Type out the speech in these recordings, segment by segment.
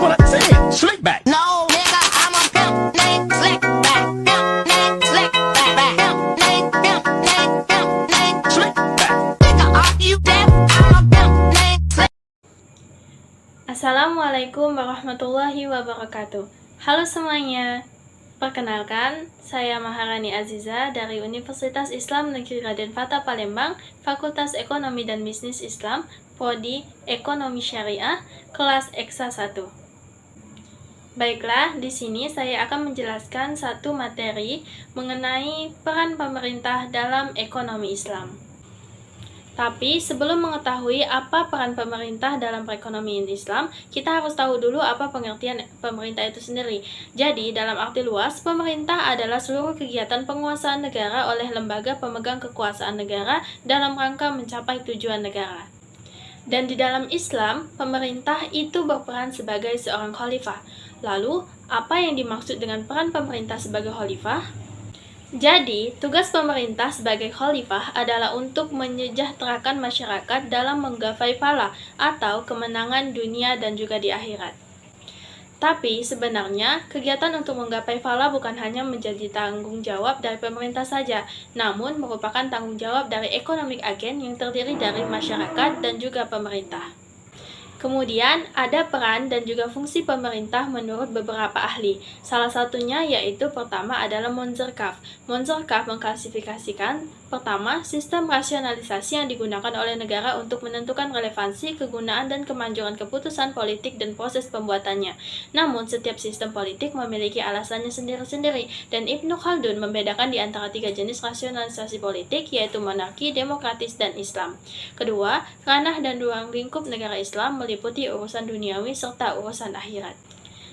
what I said. Slick back. No, nigga, I'm a pimp named Slickback. Pimp named Slickback. Pimp named Slick back. Nigga, are you deaf? I'm a pimp named Slick. Assalamualaikum warahmatullahi wabarakatuh. Halo semuanya. Perkenalkan, saya Maharani Aziza dari Universitas Islam Negeri Raden Fatah Palembang, Fakultas Ekonomi dan Bisnis Islam, Prodi Ekonomi Syariah, kelas Eksa 1. Baiklah, di sini saya akan menjelaskan satu materi mengenai peran pemerintah dalam ekonomi Islam. Tapi sebelum mengetahui apa peran pemerintah dalam perekonomian Islam, kita harus tahu dulu apa pengertian pemerintah itu sendiri. Jadi, dalam arti luas, pemerintah adalah seluruh kegiatan penguasaan negara oleh lembaga pemegang kekuasaan negara dalam rangka mencapai tujuan negara. Dan di dalam Islam, pemerintah itu berperan sebagai seorang khalifah. Lalu, apa yang dimaksud dengan peran pemerintah sebagai khalifah? Jadi, tugas pemerintah sebagai khalifah adalah untuk menyejahterakan masyarakat dalam menggapai falah atau kemenangan dunia dan juga di akhirat. Tapi sebenarnya, kegiatan untuk menggapai falah bukan hanya menjadi tanggung jawab dari pemerintah saja, namun merupakan tanggung jawab dari economic agent yang terdiri dari masyarakat dan juga pemerintah. Kemudian, ada peran dan juga fungsi pemerintah menurut beberapa ahli. Salah satunya yaitu pertama adalah Monzerkaf. Monzerkaf mengklasifikasikan pertama, sistem rasionalisasi yang digunakan oleh negara untuk menentukan relevansi, kegunaan, dan kemanjuran keputusan politik dan proses pembuatannya. Namun, setiap sistem politik memiliki alasannya sendiri-sendiri, dan Ibnu Khaldun membedakan di antara tiga jenis rasionalisasi politik, yaitu monarki, demokratis, dan Islam. Kedua, ranah dan ruang lingkup negara Islam meliputi urusan duniawi serta urusan akhirat.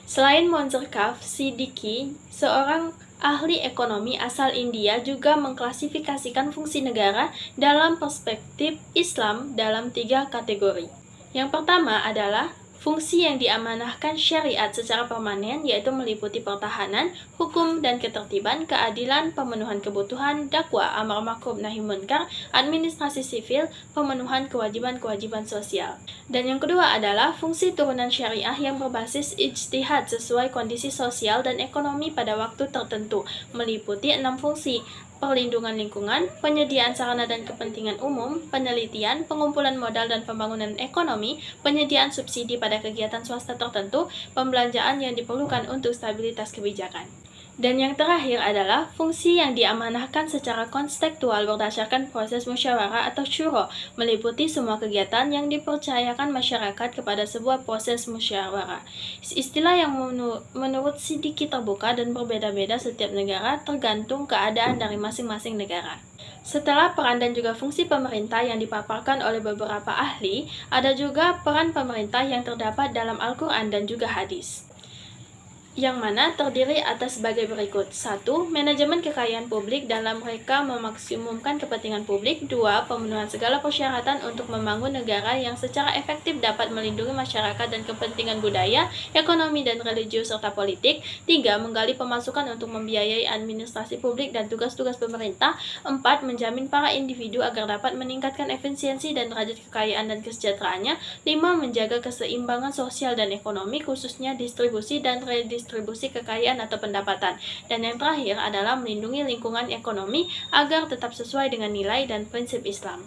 Selain Monzerkaf, Siddiqui, seorang ahli ekonomi asal India, juga mengklasifikasikan fungsi negara dalam perspektif Islam dalam tiga kategori. Yang pertama adalah fungsi yang diamanahkan syariat secara permanen, yaitu meliputi pertahanan, hukum dan ketertiban, keadilan, pemenuhan kebutuhan, dakwah, amar ma'ruf nahi munkar, administrasi sivil, pemenuhan kewajiban-kewajiban sosial. Dan yang kedua adalah fungsi turunan syariah yang berbasis ijtihad sesuai kondisi sosial dan ekonomi pada waktu tertentu, meliputi 6 fungsi: perlindungan lingkungan, penyediaan sarana dan kepentingan umum, penelitian, pengumpulan modal dan pembangunan ekonomi, penyediaan subsidi pada kegiatan swasta tertentu, pembelanjaan yang diperlukan untuk stabilitas kebijakan. Dan yang terakhir adalah fungsi yang diamanahkan secara konstektual berdasarkan proses musyawarah atau syuro, meliputi semua kegiatan yang dipercayakan masyarakat kepada sebuah proses musyawarah. Istilah yang menurut Siddiqui terbuka dan berbeda-beda setiap negara tergantung keadaan dari masing-masing negara. Setelah peran dan juga fungsi pemerintah yang dipaparkan oleh beberapa ahli, ada juga peran pemerintah yang terdapat dalam Al-Quran dan juga hadis, yang mana terdiri atas sebagai berikut. 1. Manajemen kekayaan publik dalam mereka memaksimumkan kepentingan publik. 2. Pemenuhan segala persyaratan untuk membangun negara yang secara efektif dapat melindungi masyarakat dan kepentingan budaya, ekonomi, dan religius serta politik. 3. Menggali pemasukan untuk membiayai administrasi publik dan tugas-tugas pemerintah. 4. Menjamin para individu agar dapat meningkatkan efisiensi dan derajat kekayaan dan kesejahteraannya. 5. Menjaga keseimbangan sosial dan ekonomi, khususnya distribusi dan redistribusi kekayaan atau pendapatan. Dan yang terakhir adalah melindungi lingkungan ekonomi agar tetap sesuai dengan nilai dan prinsip Islam.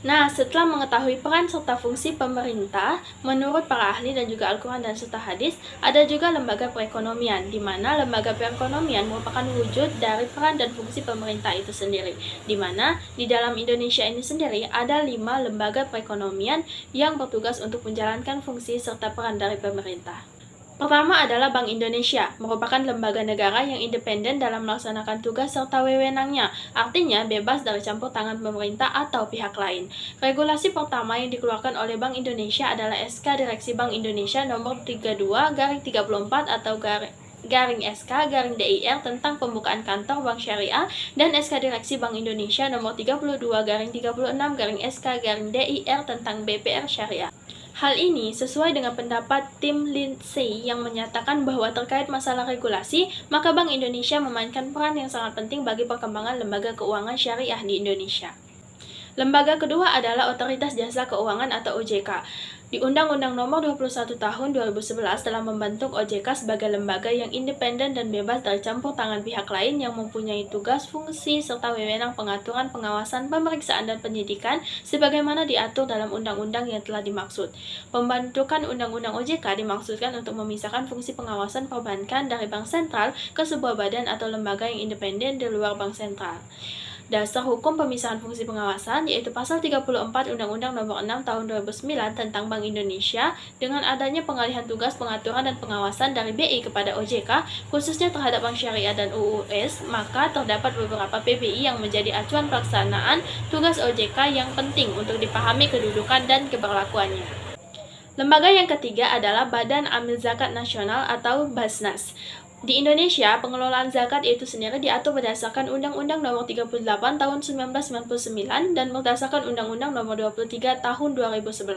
Nah, setelah mengetahui peran serta fungsi pemerintah menurut para ahli dan juga Al-Quran dan serta hadis, ada juga lembaga perekonomian, di mana lembaga perekonomian merupakan wujud dari peran dan fungsi pemerintah itu sendiri, di mana di dalam Indonesia ini sendiri ada 5 lembaga perekonomian yang bertugas untuk menjalankan fungsi serta peran dari pemerintah. Pertama adalah Bank Indonesia, merupakan lembaga negara yang independen dalam melaksanakan tugas serta wewenangnya, artinya bebas dari campur tangan pemerintah atau pihak lain. Regulasi pertama yang dikeluarkan oleh Bank Indonesia adalah SK Direksi Bank Indonesia nomor 32/34 atau garing SK-DIR tentang pembukaan kantor bank syariah, dan SK Direksi Bank Indonesia nomor 32/36-SK-DIR tentang BPR syariah. Hal ini sesuai dengan pendapat tim Lindsay yang menyatakan bahwa terkait masalah regulasi, maka Bank Indonesia memainkan peran yang sangat penting bagi perkembangan lembaga keuangan syariah di Indonesia. Lembaga kedua adalah Otoritas Jasa Keuangan atau OJK. Di Undang-Undang Nomor 21 Tahun 2011 telah membentuk OJK sebagai lembaga yang independen dan bebas dari campur tangan pihak lain yang mempunyai tugas, fungsi, serta wewenang pengaturan, pengawasan, pemeriksaan, dan penyidikan sebagaimana diatur dalam undang-undang yang telah dimaksud. Pembentukan Undang-Undang OJK dimaksudkan untuk memisahkan fungsi pengawasan perbankan dari Bank Sentral ke sebuah badan atau lembaga yang independen di luar Bank Sentral. Dasar hukum pemisahan fungsi pengawasan yaitu Pasal 34 Undang-Undang Nomor 6 Tahun 2009 tentang Bank Indonesia. Dengan adanya pengalihan tugas pengaturan dan pengawasan dari BI kepada OJK, khususnya terhadap Bank Syariah dan UUS, maka terdapat beberapa PBI yang menjadi acuan pelaksanaan tugas OJK yang penting untuk dipahami kedudukan dan keberlakuannya. Lembaga yang ketiga adalah Badan Amil Zakat Nasional atau Basnas. Di Indonesia, pengelolaan zakat itu sendiri diatur berdasarkan Undang-Undang Nomor 38 Tahun 1999 dan berdasarkan Undang-Undang Nomor 23 Tahun 2011.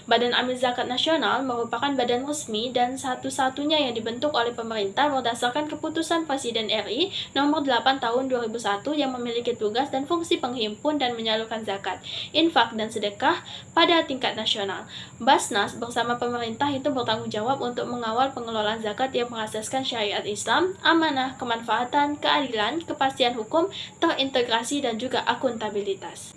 Badan Amil Zakat Nasional merupakan badan resmi dan satu-satunya yang dibentuk oleh pemerintah berdasarkan Keputusan Presiden RI Nomor 8 Tahun 2001 yang memiliki tugas dan fungsi penghimpun dan menyalurkan zakat, infak, dan sedekah pada tingkat nasional. Basnas bersama pemerintah itu bertanggung jawab untuk mengawal pengelolaan zakat yang berasaskan syariat Islam, amanah, kemanfaatan, keadilan, kepastian hukum, terintegrasi, dan juga akuntabilitas.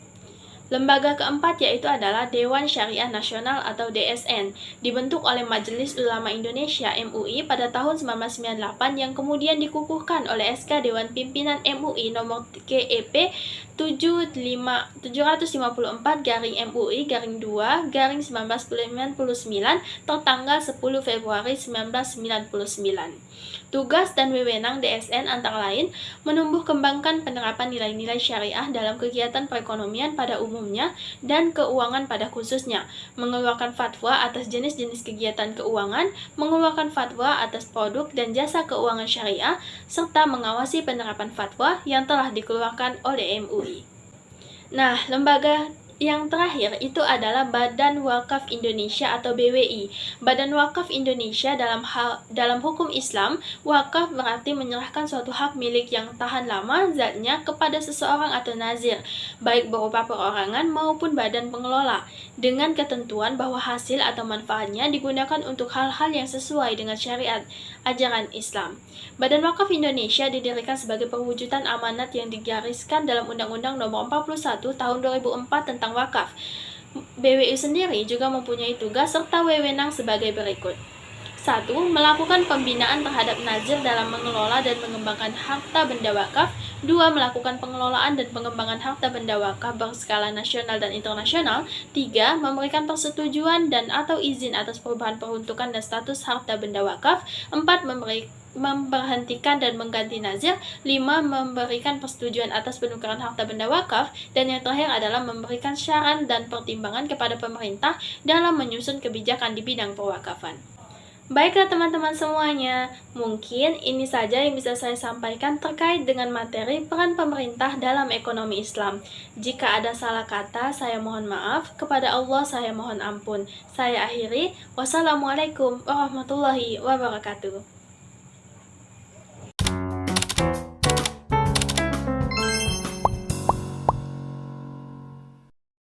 Lembaga keempat yaitu adalah Dewan Syariah Nasional atau DSN, dibentuk oleh Majelis Ulama Indonesia MUI pada tahun 1998 yang kemudian dikukuhkan oleh SK Dewan Pimpinan MUI nomor KEP 757-MUI-2-1999 tertanggal 10 Februari 1999. Tugas dan wewenang DSN antara lain menumbuh kembangkan penerapan nilai-nilai syariah dalam kegiatan perekonomian pada umumnya dan keuangan pada khususnya, mengeluarkan fatwa atas jenis-jenis kegiatan keuangan, mengeluarkan fatwa atas produk dan jasa keuangan syariah, serta mengawasi penerapan fatwa yang telah dikeluarkan oleh MUI. Nah, lembaga yang terakhir itu adalah Badan Wakaf Indonesia atau BWI. Badan Wakaf Indonesia dalam hukum Islam, wakaf berarti menyerahkan suatu hak milik yang tahan lama zatnya kepada seseorang atau nazir, baik berupa perorangan maupun badan pengelola, dengan ketentuan bahwa hasil atau manfaatnya digunakan untuk hal-hal yang sesuai dengan syariat ajaran Islam. Badan Wakaf Indonesia didirikan sebagai perwujudan amanat yang digariskan dalam Undang-Undang Nomor 41 Tahun 2004 tentang wakaf. BWI sendiri juga mempunyai tugas serta wewenang sebagai berikut. 1. Melakukan pembinaan terhadap nazir dalam mengelola dan mengembangkan harta benda wakaf. 2. Melakukan pengelolaan dan pengembangan harta benda wakaf berskala nasional dan internasional. 3. Memberikan persetujuan dan atau izin atas perubahan peruntukan dan status harta benda wakaf. 4. Memberhentikan dan mengganti nazir. 5. Memberikan persetujuan atas penukaran harta benda wakaf. Dan yang terakhir adalah memberikan saran dan pertimbangan kepada pemerintah dalam menyusun kebijakan di bidang perwakafan. Baiklah teman-teman semuanya, mungkin ini saja yang bisa saya sampaikan terkait dengan materi peran pemerintah dalam ekonomi Islam. Jika ada salah kata, saya mohon maaf. Kepada Allah saya mohon ampun. Saya akhiri. Wassalamualaikum warahmatullahi wabarakatuh.